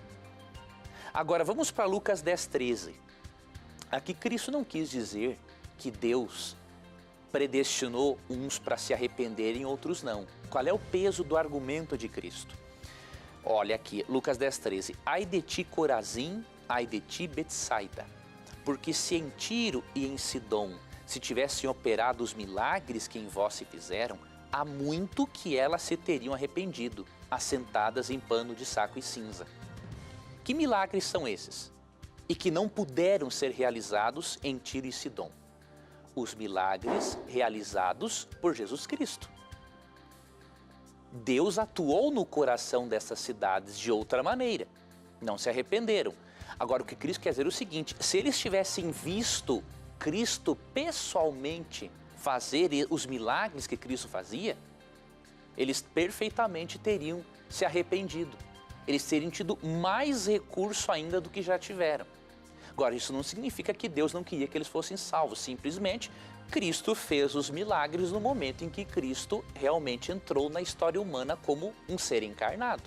Speaker 2: Agora vamos para Lucas 10:13. Aqui Cristo não quis dizer que Deus predestinou uns para se arrependerem, outros não. Qual é o peso do argumento de Cristo? Olha aqui, Lucas 10:13. Ai de ti, Corazim, ai de ti, Betsaida, porque se em Tiro e em Sidom se tivessem operado os milagres que em vós se fizeram, há muito que elas se teriam arrependido, assentadas em pano de saco e cinza. Que milagres são esses? E que não puderam ser realizados em Tiro e Sidom? Os milagres realizados por Jesus Cristo. Deus atuou no coração dessas cidades de outra maneira. Não se arrependeram. Agora o que Cristo quer dizer é o seguinte, se eles tivessem visto Cristo pessoalmente fazer os milagres que Cristo fazia, eles perfeitamente teriam se arrependido. Eles teriam tido mais recurso ainda do que já tiveram. Agora, isso não significa que Deus não queria que eles fossem salvos. Simplesmente, Cristo fez os milagres no momento em que Cristo realmente entrou na história humana como um ser encarnado.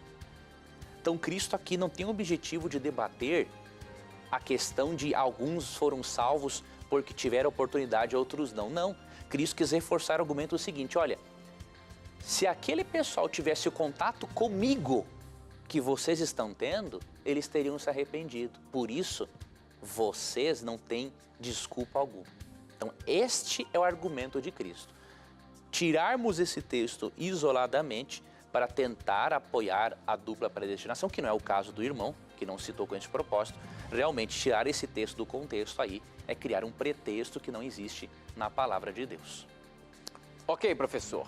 Speaker 2: Então, Cristo aqui não tem o objetivo de debater a questão de alguns foram salvos porque tiveram oportunidade, outros não. Não. Cristo quis reforçar o argumento seguinte, olha, se aquele pessoal tivesse o contato comigo que vocês estão tendo, eles teriam se arrependido. Por isso, vocês não têm desculpa alguma. Então, este é o argumento de Cristo. Tirarmos esse texto isoladamente para tentar apoiar a dupla predestinação, que não é o caso do irmão, que não citou com esse propósito, realmente tirar esse texto do contexto aí é criar um pretexto que não existe na palavra de Deus.
Speaker 1: Ok, professor.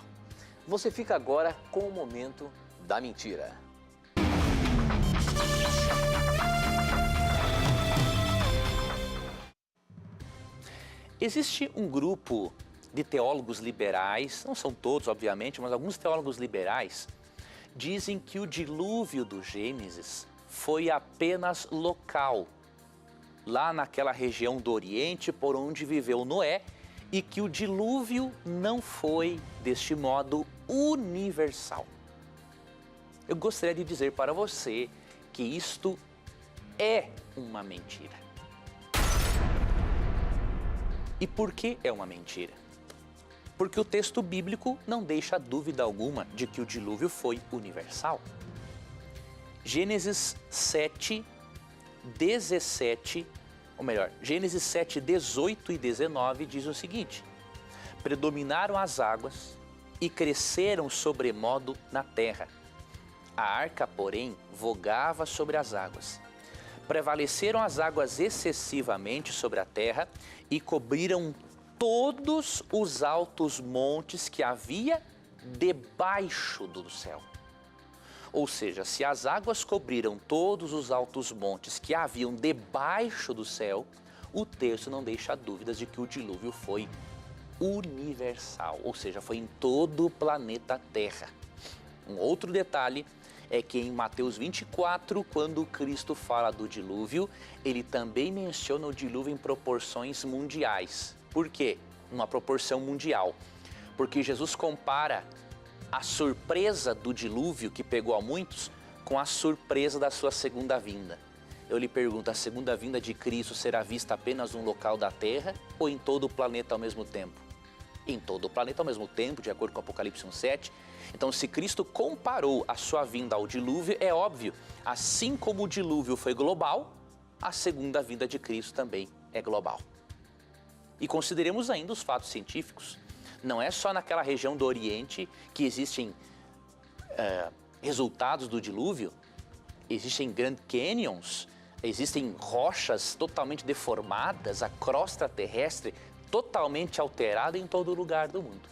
Speaker 1: Você fica agora com o momento da mentira.
Speaker 2: Existe um grupo de teólogos liberais, não são todos, obviamente, mas alguns teólogos liberais dizem que o dilúvio do Gênesis foi apenas local, lá naquela região do Oriente por onde viveu Noé, e que o dilúvio não foi, deste modo, universal. Eu gostaria de dizer para você que isto é uma mentira. E por que é uma mentira? Porque o texto bíblico não deixa dúvida alguma de que o dilúvio foi universal. Gênesis 7, 17, ou melhor, Gênesis 7, 18 e 19 diz o seguinte: predominaram as águas e cresceram sobremodo na terra. A arca, porém, vogava sobre as águas. Prevaleceram as águas excessivamente sobre a terra e cobriram todos os altos montes que havia debaixo do céu. Ou seja, se as águas cobriram todos os altos montes que haviam debaixo do céu, o texto não deixa dúvidas de que o dilúvio foi universal, ou seja, foi em todo o planeta Terra. Um outro detalhe é que em Mateus 24, quando Cristo fala do dilúvio, ele também menciona o dilúvio em proporções mundiais. Por quê? Uma proporção mundial. Porque Jesus compara a surpresa do dilúvio que pegou a muitos com a surpresa da sua segunda vinda. Eu lhe pergunto, a segunda vinda de Cristo será vista apenas num local da Terra ou em todo o planeta ao mesmo tempo? Em todo o planeta ao mesmo tempo, de acordo com Apocalipse 1:7. Então, se Cristo comparou a sua vinda ao dilúvio, é óbvio, assim como o dilúvio foi global, a segunda vinda de Cristo também é global. E consideremos ainda os fatos científicos. Não é só naquela região do Oriente que existem resultados do dilúvio. existem Grand Canyons, existem rochas totalmente deformadas, a crosta terrestre totalmente alterada em todo lugar do mundo.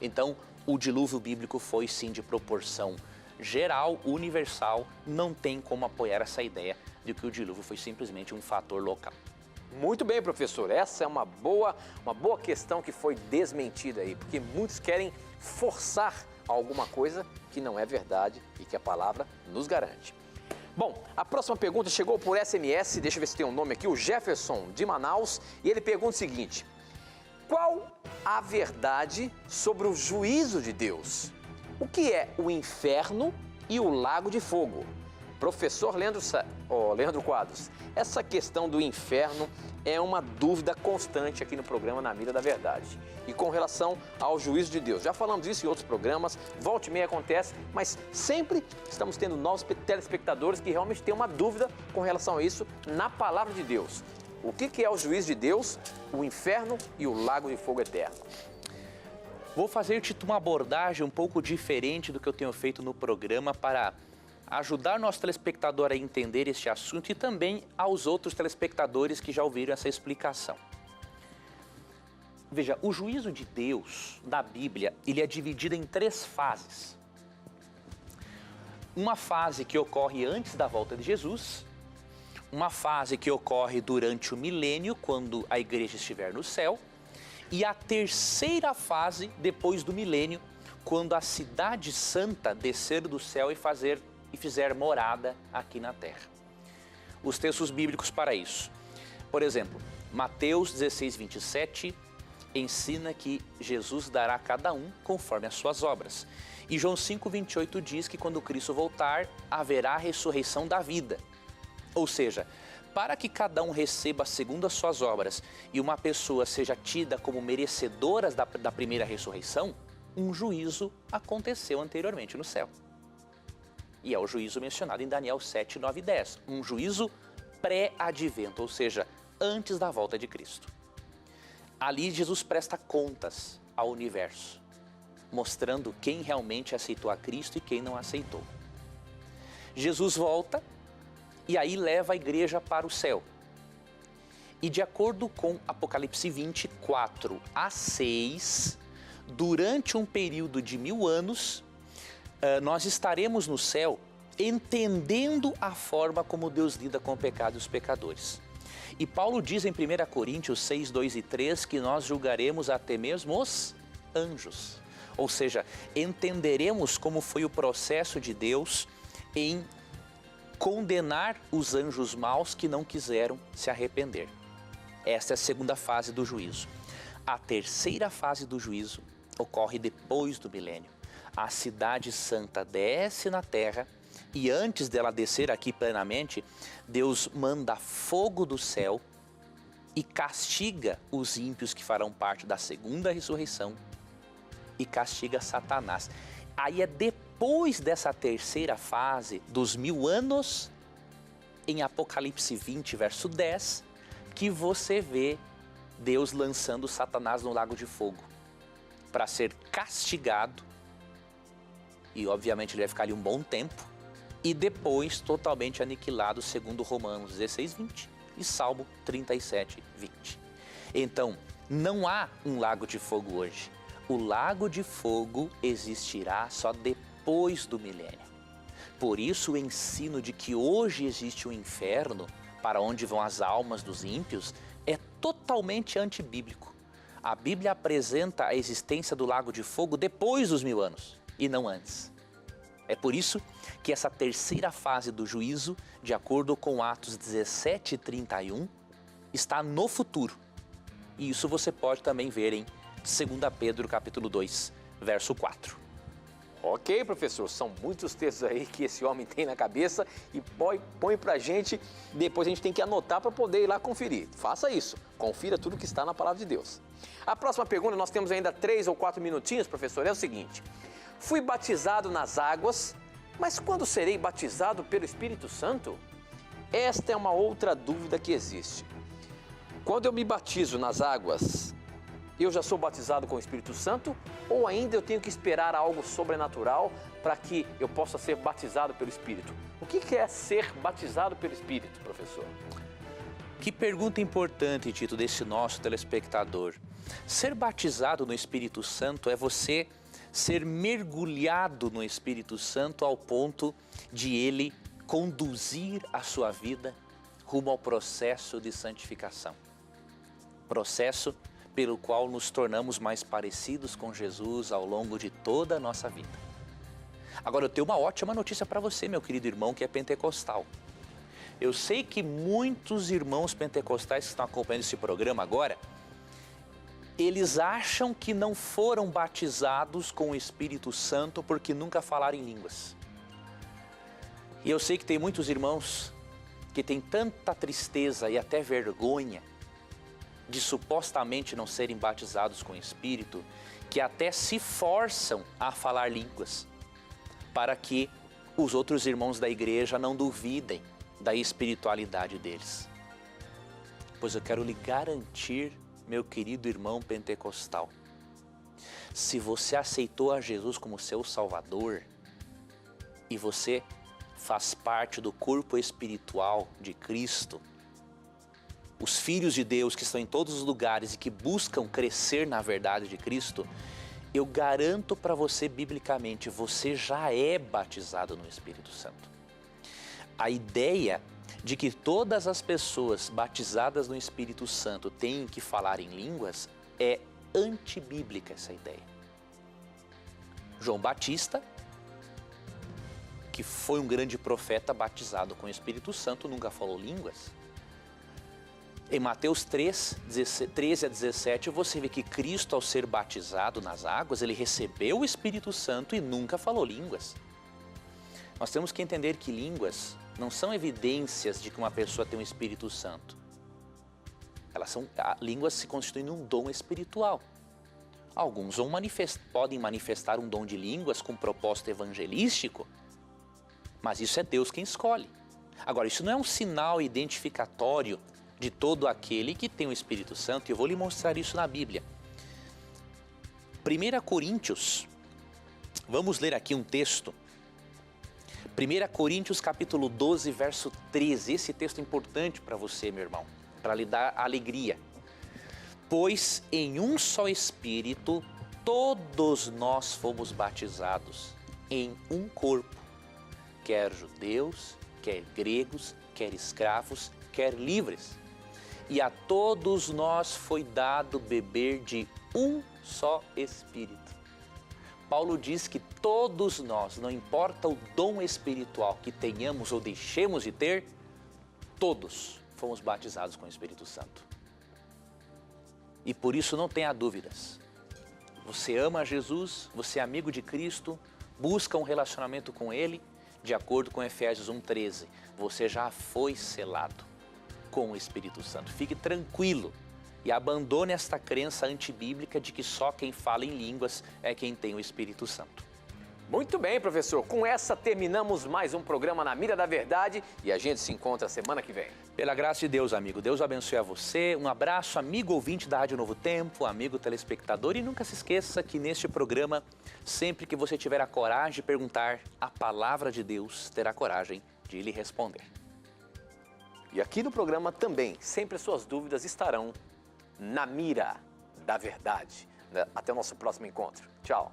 Speaker 2: Então, o dilúvio bíblico foi sim de proporção geral, universal, não tem como apoiar essa ideia de que o dilúvio foi simplesmente um fator local.
Speaker 1: Muito bem, professor. Essa é uma boa questão que foi desmentida aí, porque muitos querem forçar alguma coisa que não é verdade e que a palavra nos garante. Bom, a próxima pergunta chegou por SMS, deixa eu ver se tem um nome aqui, o Jefferson de Manaus, e ele pergunta o seguinte: qual a verdade sobre o juízo de Deus? O que é o inferno e o lago de fogo? Professor Leandro Quadros, essa questão do inferno é uma dúvida constante aqui no programa Na Mira da Verdade. E com relação ao juízo de Deus, já falamos isso em outros programas, volta e meia acontece, mas sempre estamos tendo novos telespectadores que realmente têm uma dúvida com relação a isso na palavra de Deus. O que é o juízo de Deus, o inferno e o lago de fogo eterno?
Speaker 2: Vou fazer-te uma abordagem um pouco diferente do que eu tenho feito no programa para ajudar nosso telespectador a entender este assunto e também aos outros telespectadores que já ouviram essa explicação. Veja, o juízo de Deus da Bíblia, ele é dividido em 3 fases. Uma fase que ocorre antes da volta de Jesus, uma fase que ocorre durante o milênio, quando a igreja estiver no céu, e a terceira fase depois do milênio, quando a cidade santa descer do céu e fizer morada aqui na terra. Os textos bíblicos para isso. Por exemplo, Mateus 16, 27 ensina que Jesus dará a cada um conforme as suas obras. E João 5, 28 diz que quando Cristo voltar, haverá a ressurreição da vida. Ou seja, para que cada um receba segundo as suas obras e uma pessoa seja tida como merecedora da primeira ressurreição, um juízo aconteceu anteriormente no céu. E é o juízo mencionado em Daniel 7, 9 e 10. Um juízo pré-advento, ou seja, antes da volta de Cristo. Ali Jesus presta contas ao universo, mostrando quem realmente aceitou a Cristo e quem não aceitou. Jesus volta e aí leva a igreja para o céu. E de acordo com Apocalipse 24 a 6, durante um período de 1000 anos, nós estaremos no céu entendendo a forma como Deus lida com o pecado e os pecadores. E Paulo diz em 1 Coríntios 6, 2 e 3 que nós julgaremos até mesmo os anjos. Ou seja, entenderemos como foi o processo de Deus em condenar os anjos maus que não quiseram se arrepender. Esta é a segunda fase do juízo. A terceira fase do juízo ocorre depois do milênio. A cidade santa desce na terra e antes dela descer aqui plenamente, Deus manda fogo do céu e castiga os ímpios que farão parte da segunda ressurreição e castiga Satanás. Aí é depois dessa terceira fase dos 1000 anos, em Apocalipse 20, verso 10, que você vê Deus lançando Satanás no lago de fogo para ser castigado. E obviamente ele vai ficar ali um bom tempo, e depois totalmente aniquilado, segundo Romanos 16, 20 e Salmo 37, 20. Então, não há um lago de fogo hoje. O lago de fogo existirá só depois do milênio. Por isso o ensino de que hoje existe um inferno, para onde vão as almas dos ímpios, é totalmente antibíblico. A Bíblia apresenta a existência do lago de fogo depois dos 1000 anos. E não antes. É por isso que essa terceira fase do juízo, de acordo com Atos 17 e 31, está no futuro. E isso você pode também ver em 2 Pedro capítulo 2, verso 4.
Speaker 1: Ok, professor, são muitos textos aí que esse homem tem na cabeça e põe pra gente, depois a gente tem que anotar para poder ir lá conferir. Faça isso, confira tudo que está na palavra de Deus. A próxima pergunta, nós temos ainda 3 ou 4 minutinhos, professor, é o seguinte: fui batizado nas águas, mas quando serei batizado pelo Espírito Santo? Esta é uma outra dúvida que existe. Quando eu me batizo nas águas, eu já sou batizado com o Espírito Santo ou ainda eu tenho que esperar algo sobrenatural para que eu possa ser batizado pelo Espírito? O que é ser batizado pelo Espírito, professor?
Speaker 2: Que pergunta importante, Tito, desse nosso telespectador. Ser batizado no Espírito Santo é você ser mergulhado no Espírito Santo ao ponto de ele conduzir a sua vida rumo ao processo de santificação. Processo pelo qual nos tornamos mais parecidos com Jesus ao longo de toda a nossa vida. Agora, eu tenho uma ótima notícia para você, meu querido irmão, que é pentecostal. Eu sei que muitos irmãos pentecostais que estão acompanhando esse programa agora, eles acham que não foram batizados com o Espírito Santo porque nunca falaram em línguas. E eu sei que tem muitos irmãos que têm tanta tristeza e até vergonha de supostamente não serem batizados com o Espírito, que até se forçam a falar línguas, para que os outros irmãos da igreja não duvidem da espiritualidade deles. Pois eu quero lhe garantir, meu querido irmão pentecostal, se você aceitou a Jesus como seu Salvador e você faz parte do corpo espiritual de Cristo, os filhos de Deus que estão em todos os lugares e que buscam crescer na verdade de Cristo, eu garanto para você biblicamente, você já é batizado no Espírito Santo. A ideia de que todas as pessoas batizadas no Espírito Santo têm que falar em línguas é antibíblica essa ideia. João Batista, que foi um grande profeta batizado com o Espírito Santo, nunca falou línguas. Em Mateus 3, 13 a 17, você vê que Cristo, ao ser batizado nas águas, ele recebeu o Espírito Santo e nunca falou línguas. Nós temos que entender que línguas não são evidências de que uma pessoa tem um Espírito Santo. Línguas se constituem num dom espiritual. Alguns podem manifestar um dom de línguas com propósito evangelístico, mas isso é Deus quem escolhe. Agora, isso não é um sinal identificatório de todo aquele que tem o Espírito Santo, e eu vou lhe mostrar isso na Bíblia. 1 Coríntios, vamos ler aqui um texto. 1 Coríntios capítulo 12, verso 13, esse texto é importante para você, meu irmão, para lhe dar alegria. Pois em um só Espírito todos nós fomos batizados em um corpo, quer judeus, quer gregos, quer escravos, quer livres. E a todos nós foi dado beber de um só Espírito. Paulo diz que todos nós, não importa o dom espiritual que tenhamos ou deixemos de ter, todos fomos batizados com o Espírito Santo. E por isso não tenha dúvidas. Você ama Jesus, você é amigo de Cristo, busca um relacionamento com Ele, de acordo com Efésios 1:13, você já foi selado com o Espírito Santo. Fique tranquilo e abandone esta crença antibíblica de que só quem fala em línguas é quem tem o Espírito Santo.
Speaker 1: Muito bem, professor. Com essa terminamos mais um programa Na Mira da Verdade e a gente se encontra semana que vem.
Speaker 2: Pela graça de Deus, amigo. Deus abençoe a você. Um abraço, amigo ouvinte da Rádio Novo Tempo, amigo telespectador. E nunca se esqueça que neste programa, sempre que você tiver a coragem de perguntar, a palavra de Deus terá coragem de lhe responder.
Speaker 1: E aqui no programa também, sempre suas dúvidas estarão na mira da verdade. Até o nosso próximo encontro. Tchau.